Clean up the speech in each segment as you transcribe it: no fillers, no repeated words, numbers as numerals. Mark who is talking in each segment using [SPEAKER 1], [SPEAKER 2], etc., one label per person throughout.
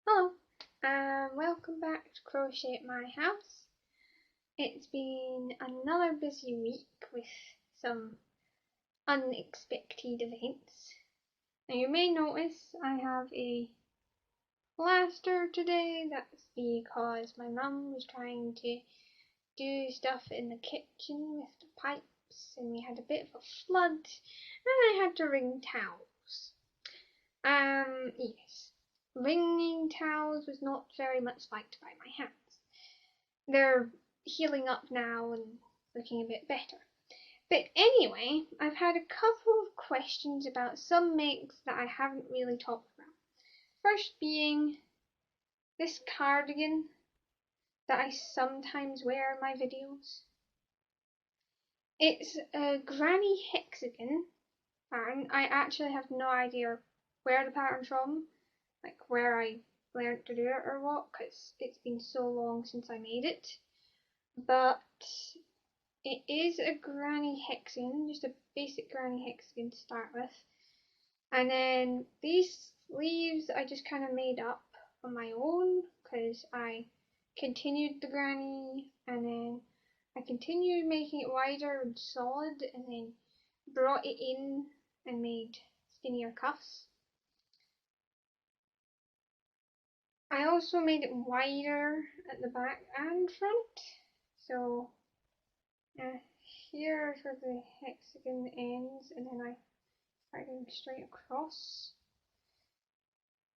[SPEAKER 1] Hello, and welcome back to Crochet at my house. It's been another busy week with some unexpected events. Now you may notice I have a plaster today. That's because my mum was trying to do stuff in the kitchen with the pipes and we had a bit of a flood and I had to wring towels. Yes. Wringing towels was not very much liked by my hands. They're healing up now and looking a bit better. But anyway, I've had a couple of questions about some makes that I haven't really talked about. First being this cardigan that I sometimes wear in my videos. It's a granny hexagon pattern. I actually have no idea where the pattern's from, like where I learned to do it or what, because it's been so long since I made it. But it is a granny hexagon, just a basic granny hexagon to start with. And then these sleeves I just kind of made up on my own because I continued the granny and then I continued making it wider and solid and then brought it in and made skinnier cuffs. I also made it wider at the back and front, so here is where the hexagon ends and then I start going straight across,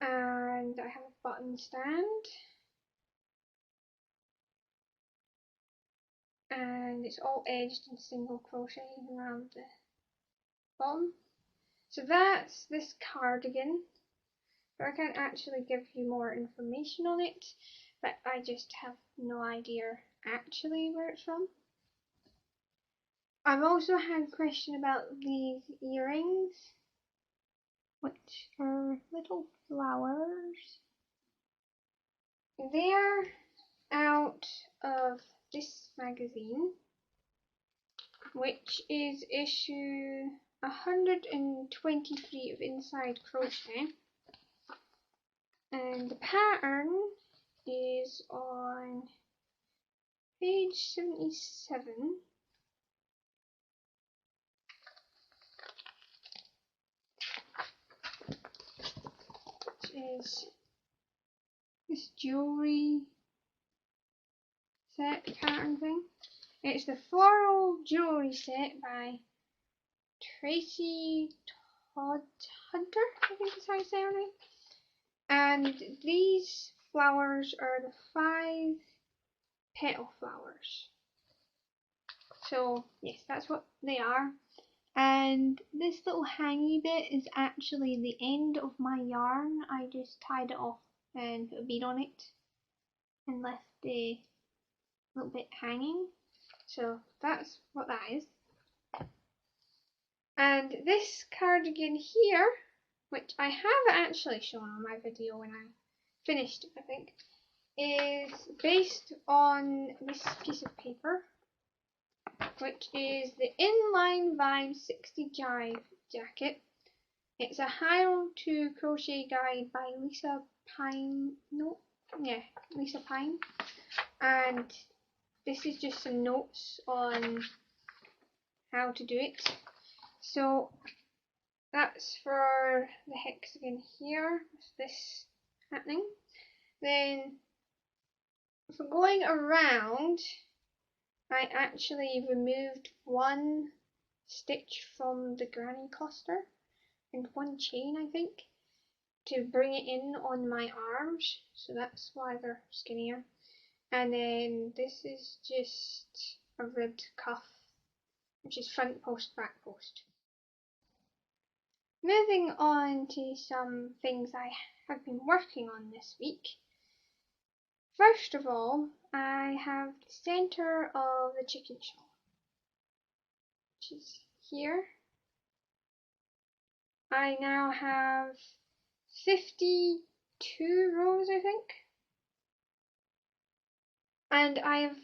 [SPEAKER 1] and I have a button stand and it's all edged in single crochet around the bottom. So that's this cardigan. But I can't actually give you more information on it, but I just have no idea actually where it's from. I've also had a question about these earrings, which are little flowers. They're out of this magazine, which is issue 123 of Inside Crochet. And the pattern is on page 77. Which is this jewelry set pattern thing. It's the Floral Jewelry Set by Tracy Todd Hunter, I think is how you say her name. And these flowers are the 5 petal flowers. So yes, that's what they are. And this little hangy bit is actually the end of my yarn. I just tied it off and put a bead on it and left the little bit hanging. So that's what that is. And this cardigan here, which I have actually shown on my video when I finished it, I think, is based on this piece of paper, which is the Inline Vibe 60 Jive jacket. It's a How to Crochet guide by Lisa Pine. Lisa Pine. And this is just some notes on how to do it. So that's for the hexagon here, this happening. Then for going around, I actually removed one stitch from the granny cluster and one chain, I think, to bring it in on my arms, so that's why they're skinnier. And then this is just a ribbed cuff, which is front post, back post. Moving on to some things I have been working on this week. First of all, I have the center of the chicken shawl, which is here. I now have 52 rows, I think. And I have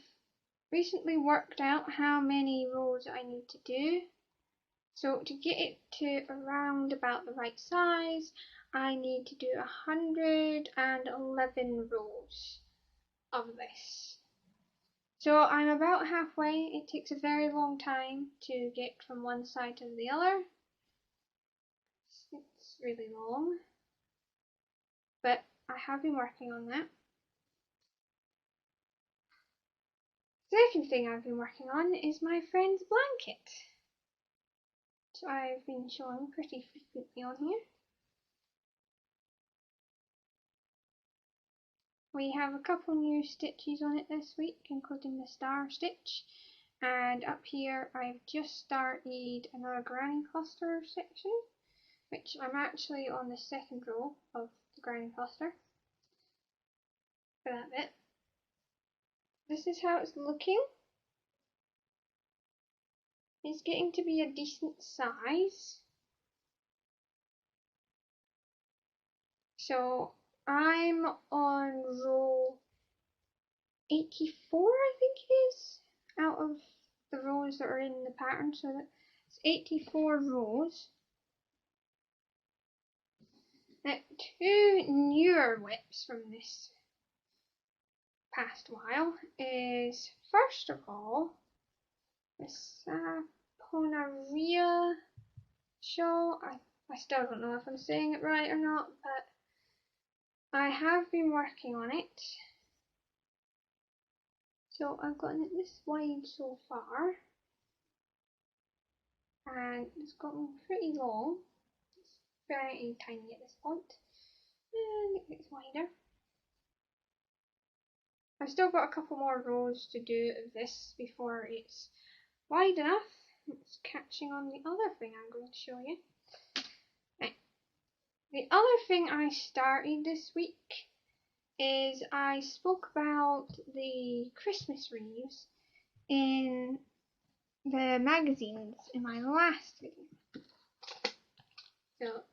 [SPEAKER 1] recently worked out how many rows I need to do. So to get it to around about the right size, I need to do 111 rows of this. So I'm about halfway. It takes a very long time to get from one side to the other. It's really long, but I have been working on that. Second thing I've been working on is my friend's blanket, which I've been showing pretty frequently on here. We have a couple new stitches on it this week, including the star stitch, and up here I've just started another granny cluster section, which I'm actually on the second row of the granny cluster for that bit. This is how it's looking. It's getting to be a decent size. So I'm on row 84, I think it is, out of the rows that are in the pattern. So that's 84 rows. Now, two newer whips from this past while is, first of all, the saponaria shawl. I still don't know if I'm saying it right or not, but I have been working on it. So I've gotten it this wide so far, and it's gotten pretty long. It's very tiny at this point, and it gets wider. I've still got a couple more rows to do of this before it's wide enough. It's catching on the other thing I'm going to show you. Right. The other thing I started this week is I spoke about the Christmas wreaths in the magazines in my last video. So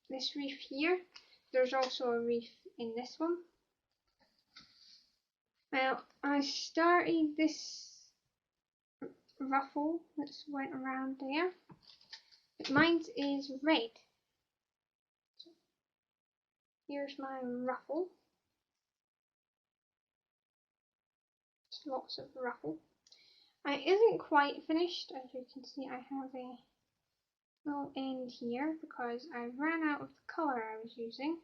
[SPEAKER 1] this wreath here, there's also a wreath in this one. Now I started this ruffle that went around there, but mine is red. So here's my ruffle. Just lots of ruffle. It isn't quite finished, as you can see. I have a little end here because I ran out of the colour I was using,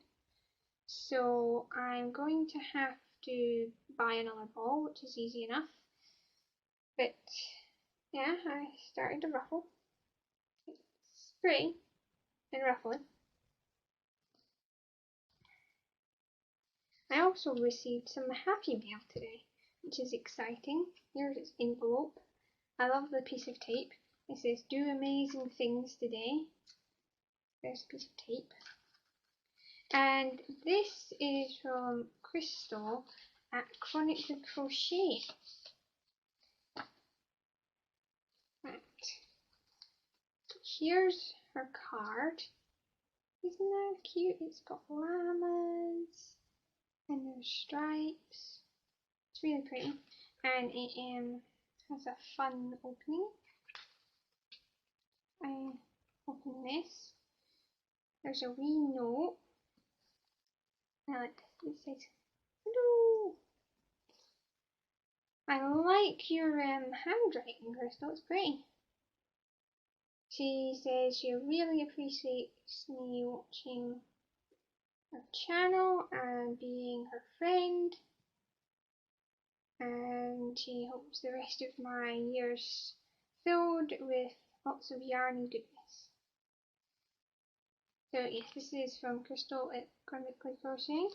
[SPEAKER 1] so I'm going to have to buy another ball, which is easy enough. But yeah, I started to ruffle. It's pretty and ruffling. I also received some Happy Mail today, which is exciting. Here's its envelope. I love the piece of tape. It says, "Do amazing things today." There's a piece of tape. And this is from Crystal at Chronically Crochet. Right. Here's her card. Isn't that cute? It's got llamas and there's stripes. It's really pretty. And it has a fun opening. I open this. There's a wee note. I like this. It says, "Hello. I like your handwriting, Crystal. It's pretty." She says she really appreciates me watching her channel and being her friend, and she hopes the rest of my year's filled with lots of yarny goodness. So yes, this is from Crystal at Chronically Crocheting,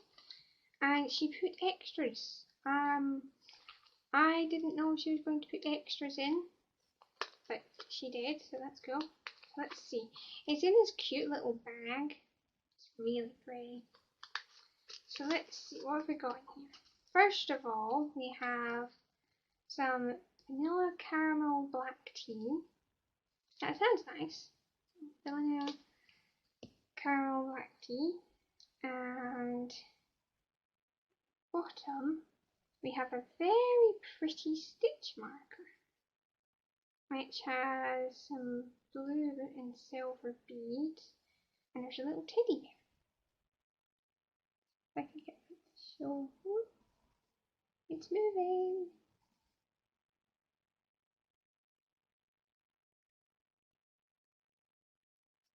[SPEAKER 1] and she put extras. I didn't know she was going to put extras in, but she did, so that's cool. Let's see. It's in this cute little bag. It's really pretty. So let's see, what have we got in here? First of all, we have some vanilla caramel black tea. That sounds nice. Vanilla caramel black tea. And bottom, we have a very pretty stitch marker, which has some blue and silver beads, and there's a little teddy bear. So it's moving.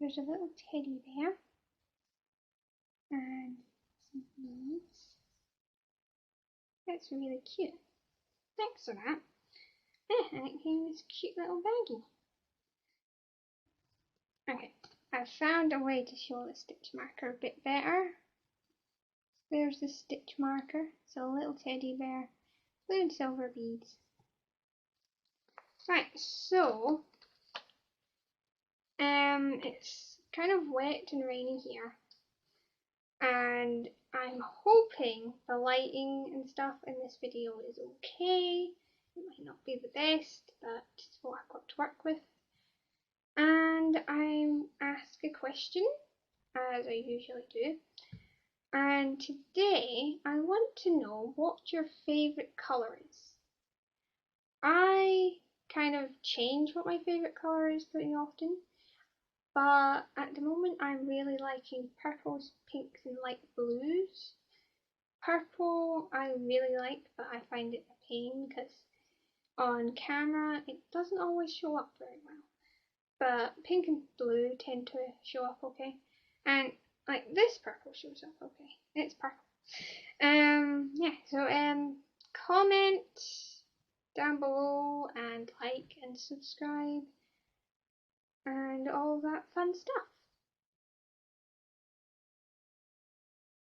[SPEAKER 1] There's a little teddy bear and some beads. That's really cute. Thanks for that. And it came in this cute little baggie. Okay, I've found a way to show the stitch marker a bit better. There's the stitch marker. So a little teddy bear, blue and silver beads. Right, so it's kind of wet and rainy here, and I'm hoping the lighting and stuff in this video is okay. It might not be the best, but it's what I've got to work with. And I'm asked a question, as I usually do. And today I want to know what your favourite colour is. I kind of change what my favourite colour is pretty often, but at the moment I'm really liking purples, pinks and light blues. Purple I really like, but I find it a pain because on camera it doesn't always show up very well. But pink and blue tend to show up okay, and like this purple shows up okay. It's purple. Yeah, so comment down below and like and subscribe and all that fun stuff.